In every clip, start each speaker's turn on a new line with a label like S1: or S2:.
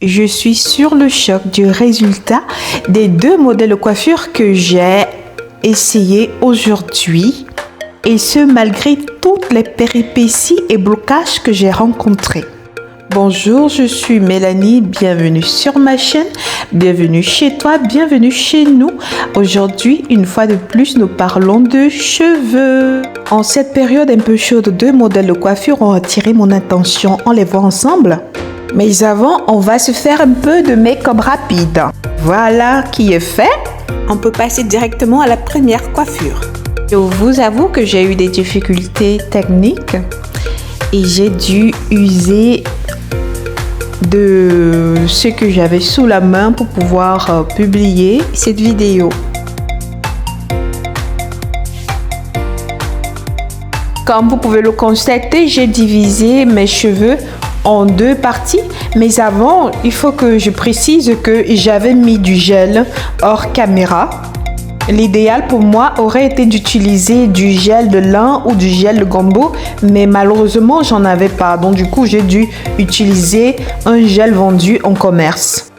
S1: Je suis sur le choc du résultat des deux modèles de coiffure que j'ai essayé aujourd'hui, et ce malgré toutes les péripéties et blocages que j'ai rencontrés. Bonjour, je suis Mélanie, bienvenue sur ma chaîne, bienvenue chez toi, bienvenue chez nous. Aujourd'hui, une fois de plus, nous parlons de cheveux. En cette période un peu chaude, deux modèles de coiffure ont attiré mon attention, on les voit ensemble. Mais avant, on va se faire un peu de make-up rapide. Voilà qui est fait. On peut passer directement à la première coiffure. Je vous avoue que j'ai eu des difficultés techniques et j'ai dû user de ce que j'avais sous la main pour pouvoir publier cette vidéo. Comme vous pouvez le constater, j'ai divisé mes cheveux en deux parties, mais avant, il faut que je précise que j'avais mis du gel hors caméra. L'idéal pour moi aurait été d'utiliser du gel de lin ou du gel de gombo, mais malheureusement, j'en avais pas. Donc du coup, j'ai dû utiliser un gel vendu en commerce.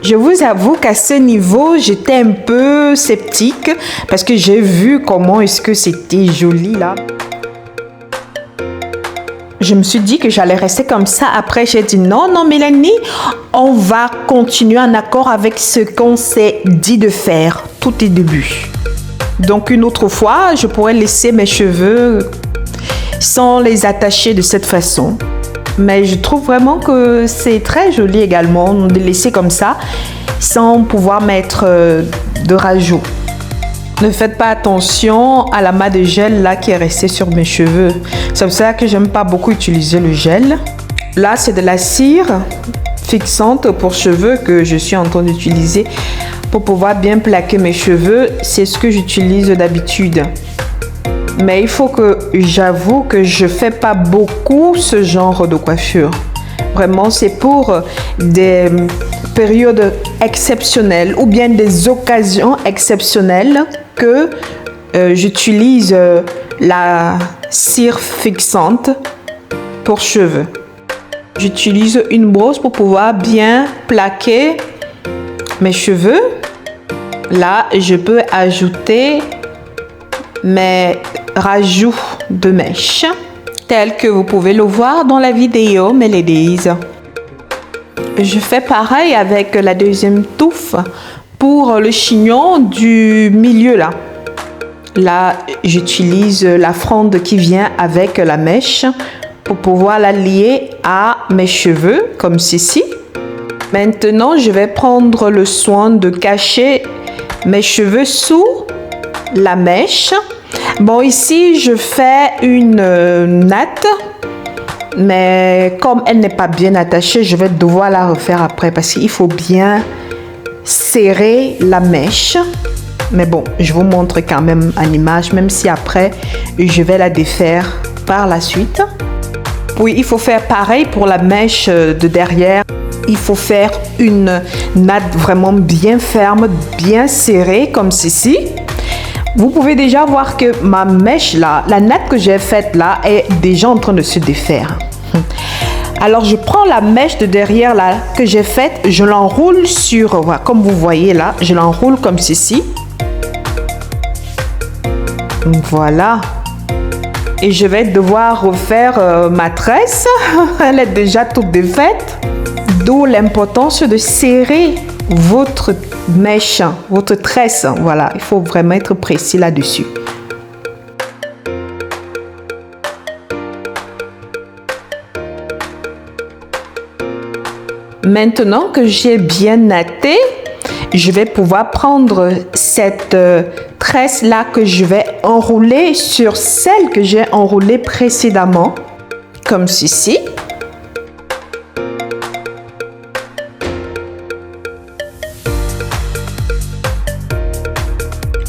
S1: Je vous avoue qu'à ce niveau, j'étais un peu sceptique parce que j'ai vu comment est-ce que c'était joli là. Je me suis dit que j'allais rester comme ça. Après, j'ai dit non, Mélanie, on va continuer en accord avec ce qu'on s'est dit de faire. Tout est début. Donc une autre fois, je pourrais laisser mes cheveux sans les attacher de cette façon. Mais je trouve vraiment que c'est très joli également de laisser comme ça sans pouvoir mettre de rajout. Ne faites pas attention à l'amas de gel là qui est resté sur mes cheveux. C'est pour ça que j'aime pas beaucoup utiliser le gel. Là, c'est de la cire fixante pour cheveux que je suis en train d'utiliser pour pouvoir bien plaquer mes cheveux. C'est ce que j'utilise d'habitude. Mais il faut que j'avoue que je fais pas beaucoup ce genre de coiffure. Vraiment, c'est pour des périodes exceptionnelles ou bien des occasions exceptionnelles que j'utilise la cire fixante pour cheveux. J'utilise une brosse pour pouvoir bien plaquer mes cheveux. Là, je peux ajouter mes rajouts de mèches, tels que vous pouvez le voir dans la vidéo, mes ladies. Je fais pareil avec la deuxième touffe pour le chignon du milieu là. Là, j'utilise la fronde qui vient avec la mèche pour pouvoir la lier à mes cheveux, comme ceci. Maintenant, je vais prendre le soin de cacher mes cheveux sous la mèche. Bon, ici, je fais une natte, mais comme elle n'est pas bien attachée, je vais devoir la refaire après parce qu'il faut bien serrer la mèche. Mais bon, je vous montre quand même en image, même si après, je vais la défaire par la suite. Oui, il faut faire pareil pour la mèche de derrière. Il faut faire une natte vraiment bien ferme, bien serrée, comme ceci. Vous pouvez déjà voir que ma mèche là, la natte que j'ai faite là, est déjà en train de se défaire. Alors, je prends la mèche de derrière là que j'ai faite, je l'enroule sur, voilà, comme vous voyez là, je l'enroule comme ceci. Voilà. Et je vais devoir refaire ma tresse. Elle est déjà toute défaite. D'où l'importance de serrer votre mèche, votre tresse. Voilà, il faut vraiment être précis là-dessus. Maintenant que j'ai bien natté, je vais pouvoir prendre cette tresse-là que je vais enrouler sur celle que j'ai enroulée précédemment, comme ceci.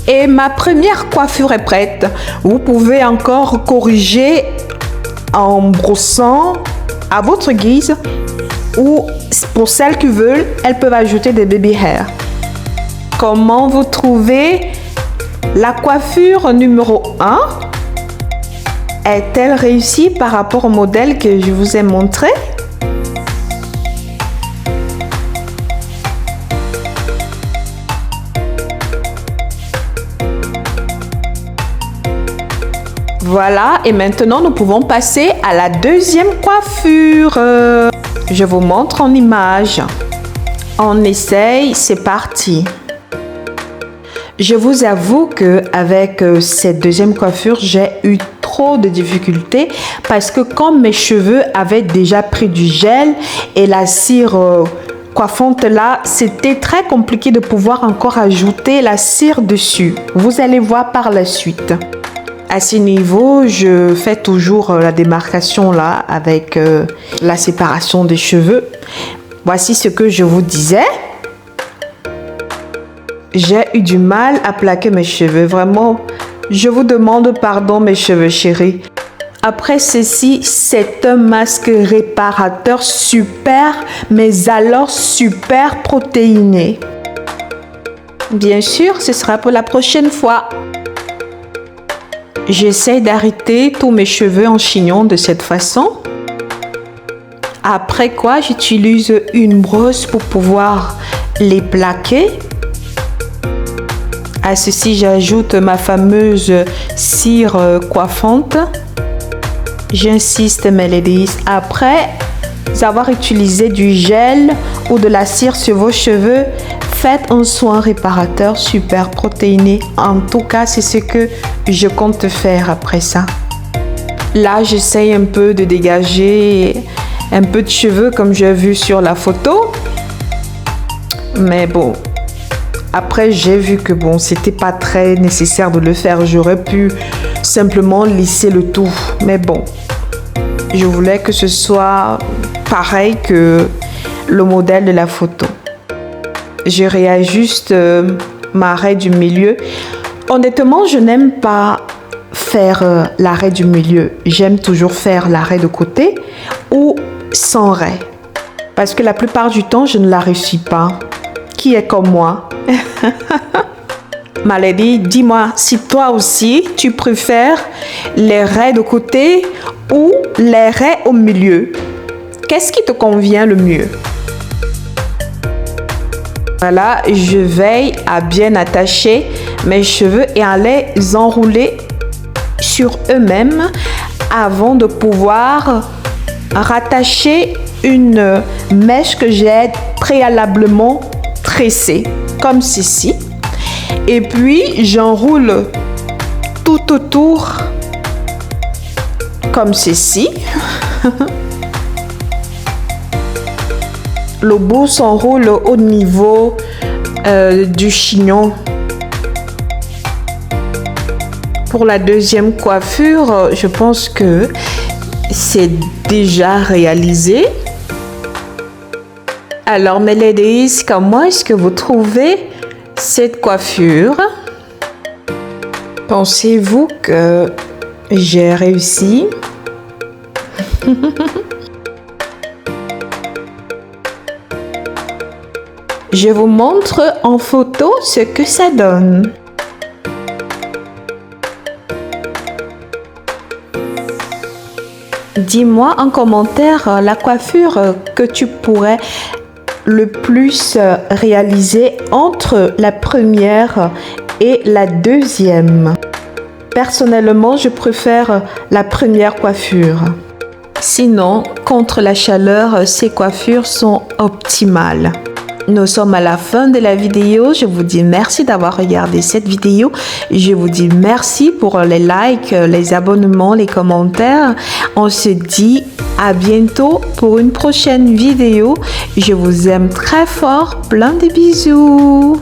S1: Et ma première coiffure est prête. Vous pouvez encore corriger en brossant à votre guise ou pour celles qui veulent, elles peuvent ajouter des baby hair. Comment vous trouvez La coiffure numéro 1 est-elle réussie par rapport au modèle que je vous ai montré? Voilà, et maintenant nous pouvons passer à la deuxième coiffure. Je vous montre en image. On essaye, c'est parti. Je vous avoue qu'avec cette deuxième coiffure, j'ai eu trop de difficultés parce que comme mes cheveux avaient déjà pris du gel et la cire coiffante là, c'était très compliqué de pouvoir encore ajouter la cire dessus. Vous allez voir par la suite. À ce niveau, je fais toujours la démarcation là avec la séparation des cheveux. Voici ce que je vous disais. J'ai eu du mal à plaquer mes cheveux. Vraiment, je vous demande pardon mes cheveux chéris. Après ceci, c'est un masque réparateur super, mais alors super protéiné. Bien sûr, ce sera pour la prochaine fois. J'essaie d'arrêter tous mes cheveux en chignon de cette façon. Après quoi, j'utilise une brosse pour pouvoir les plaquer. À ceci, j'ajoute ma fameuse cire coiffante. J'insiste, mes ladies. Après avoir utilisé du gel ou de la cire sur vos cheveux, faites un soin réparateur super protéiné. En tout cas, c'est ce que je compte faire après ça. Là, j'essaye un peu de dégager un peu de cheveux comme j'ai vu sur la photo. Mais bon, après j'ai vu que bon, c'était pas très nécessaire de le faire. J'aurais pu simplement lisser le tout. Mais bon, je voulais que ce soit pareil que le modèle de la photo. Je réajuste ma raie du milieu. Honnêtement, je n'aime pas faire la raie du milieu. J'aime toujours faire la raie de côté ou sans raie. Parce que la plupart du temps, je ne la réussis pas. Qui est comme moi? Ma lady, dis-moi si toi aussi, tu préfères les raies de côté ou les raies au milieu. Qu'est-ce qui te convient le mieux? Voilà, je veille à bien attacher mes cheveux et à les enrouler sur eux-mêmes avant de pouvoir rattacher une mèche que j'ai préalablement tressée, comme ceci. Et puis, j'enroule tout autour, comme ceci. Le bout s'enroule au niveau du chignon. Pour la deuxième coiffure, je pense que c'est déjà réalisé. Alors, mes ladies, comment est-ce que vous trouvez cette coiffure? Pensez-vous que j'ai réussi? Je vous montre en photo ce que ça donne. Dis-moi en commentaire la coiffure que tu pourrais le plus réaliser entre la première et la deuxième. Personnellement, je préfère la première coiffure. Sinon, contre la chaleur, ces coiffures sont optimales. Nous sommes à la fin de la vidéo. Je vous dis merci d'avoir regardé cette vidéo. Je vous dis merci pour les likes, les abonnements, les commentaires. On se dit à bientôt pour une prochaine vidéo. Je vous aime très fort. Plein de bisous.